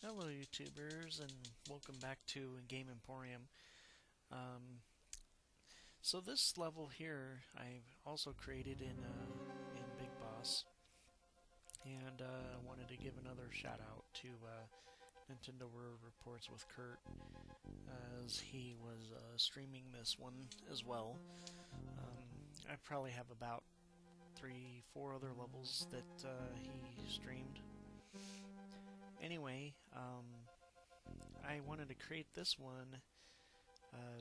Hello, YouTubers, and welcome back to Game Emporium. Um, so this level here, I've also created in Big Boss, and I wanted to give another shout out to Nintendo World Reports with Curt, as he was streaming this one as well. I probably have about 3, 4 other levels that he streamed. Anyway, I wanted to create this one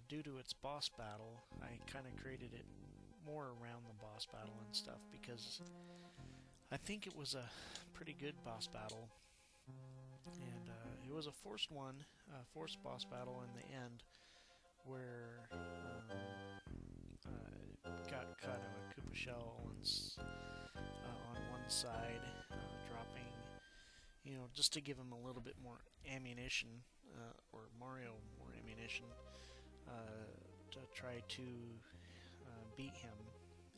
due to its boss battle. I kind of created it more around the boss battle and stuff because I think it was a pretty good boss battle, and it was a forced one, a forced boss battle in the end, where got caught in a Koopa shell on one side, dropping, just to give him a little bit more ammunition, or Mario more ammunition, uh, to try to beat him.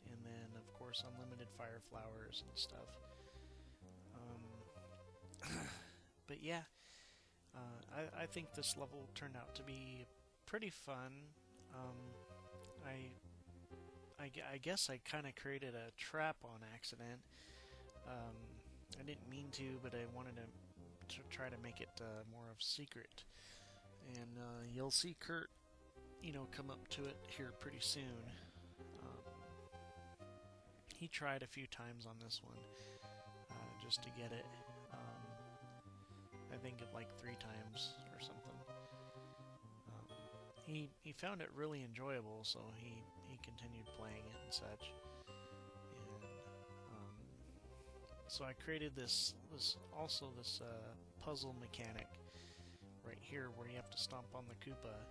And then, of course, unlimited fire flowers and stuff. Um, but yeah, I think this level turned out to be pretty fun. Um, I, I guess I kind of created a trap on accident. I didn't mean to, but I wanted to try to make it more of a secret. And you'll see Curt, come up to it here pretty soon. Um, he tried a few times on this one just to get it. I think it like 3 times or something. Um, he found it really enjoyable, so he continued playing it and such. And so I created this puzzle mechanic right here where you have to stomp on the Koopa,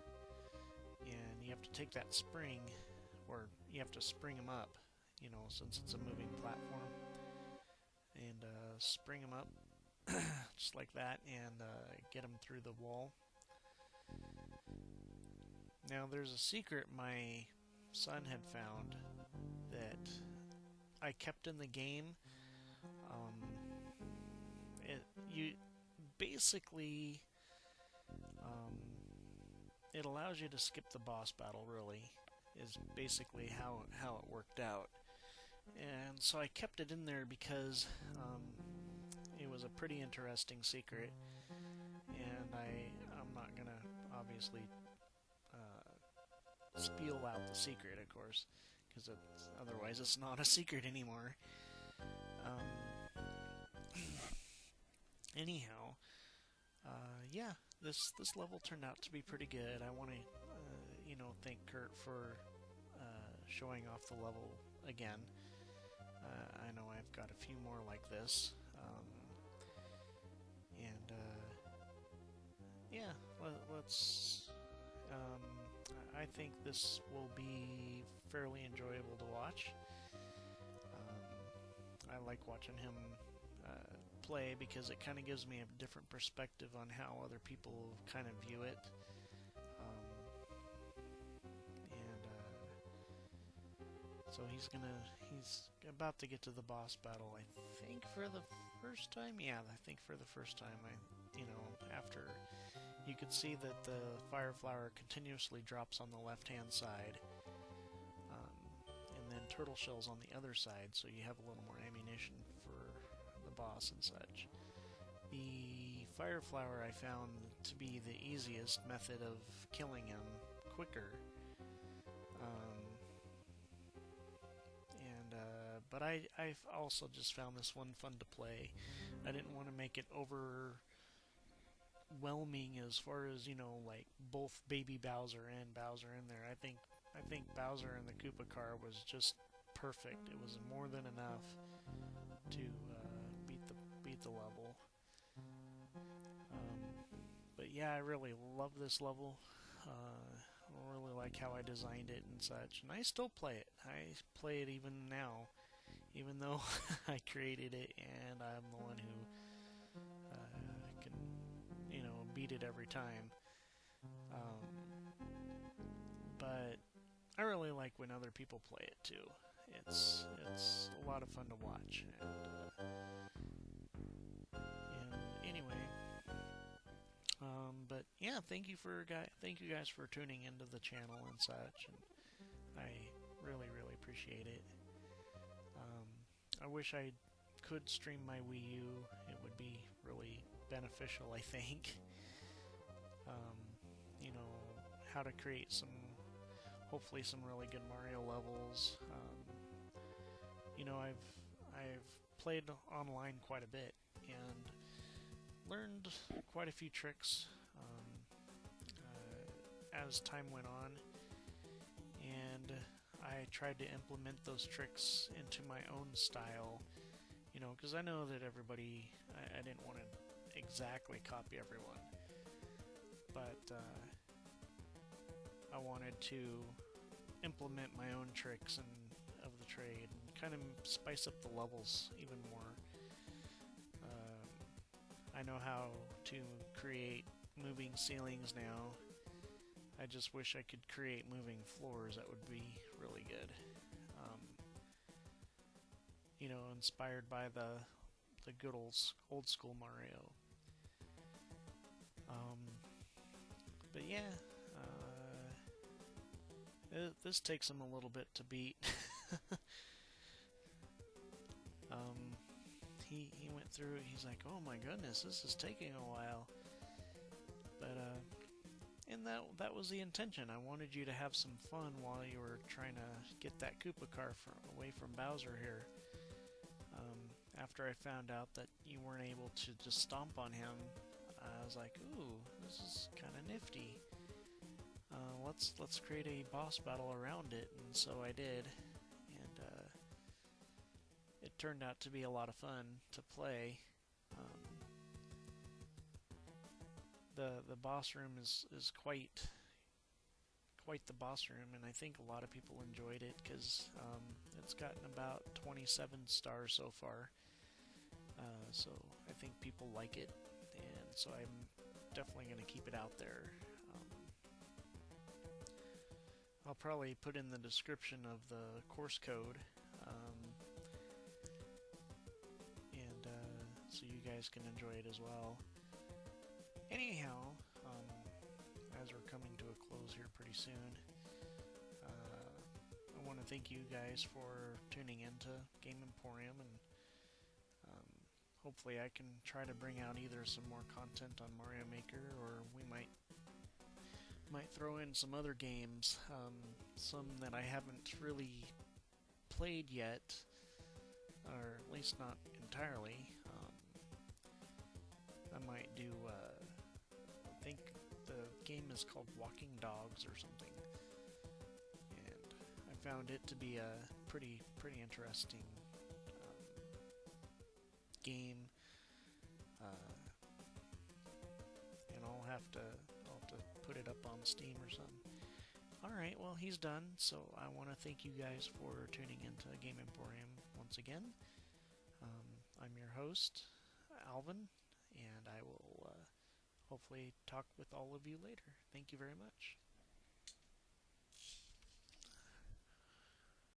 and you have to take that spring, or you have to spring him up, since it's a moving platform, and spring him up just like that, and get him through the wall. Now, there's a secret my son had found that I kept in the game. It you basically it allows you to skip the boss battle. Really, is basically how it worked out. And so I kept it in there because it was a pretty interesting secret, and I'm not gonna obviously spiel out the secret, of course, because otherwise it's not a secret anymore. Um, anyhow, yeah, this level turned out to be pretty good. I want to, thank Curt for showing off the level again. I know I've got a few more like this, and yeah, let's. I think this will be fairly enjoyable to watch. I like watching him play because it kind of gives me a different perspective on how other people kind of view it. And so he's about to get to the boss battle. I think for the first time. Yeah, I think for the first time. After you could see that the fire flower continuously drops on the left-hand side, and then turtle shells on the other side, so you have a little more ammunition for the boss and such. The fire flower I found to be the easiest method of killing him quicker. Um, and but I've also just found this one fun to play. I didn't want to make it overwhelming as far as like both Baby Bowser and Bowser in there. I think Bowser in the Koopa car was just perfect. It was more than enough to beat the level. Um, but yeah, I really love this level. I really like how I designed it and such, and I still play it. I play it even now, even though I created it and I'm the one who can, beat it every time. Um, but I really like when other people play it too. It's a lot of fun to watch. And anyway, But yeah, thank you guys for tuning into the channel and such, and I really appreciate it. I wish I could stream my Wii U. It would be really beneficial, I think. Um, you know, how to create hopefully some really good Mario levels. You know, I've played online quite a bit and learned quite a few tricks as time went on, and I tried to implement those tricks into my own style. You know, because I know that I didn't want to exactly copy everyone, but I wanted to implement my own tricks of the trade and kind of spice up the levels even more. I know how to create moving ceilings now. I just wish I could create moving floors. That would be really good. You know, inspired by the good old school Mario. But yeah, this takes him a little bit to beat. He went through it. He's like, oh my goodness, this is taking a while. But and that was the intention. I wanted you to have some fun while you were trying to get that Koopa car away from Bowser here. After I found out that you weren't able to just stomp on him, I was like, ooh, this is kind of nifty. Let's create a boss battle around it, and so I did, and it turned out to be a lot of fun to play. The boss room is quite the boss room, and I think a lot of people enjoyed it because it's gotten about 27 stars so far. So I think people like it, and so I'm definitely going to keep it out there. I'll probably put in the description of the course code, and so you guys can enjoy it as well. Anyhow, as we're coming to a close here pretty soon, I want to thank you guys for tuning into Game Emporium, and hopefully I can try to bring out either some more content on Mario Maker, or we might throw in some other games, some that I haven't really played yet, or at least not entirely. I might do, I think the game is called Walking Dogs or something, and I found it to be a pretty interesting game, and I'll have to put it up on Steam or something. Alright, well, he's done, so I want to thank you guys for tuning into Game Emporium once again. I'm your host, Alvin, and I will hopefully talk with all of you later. Thank you very much.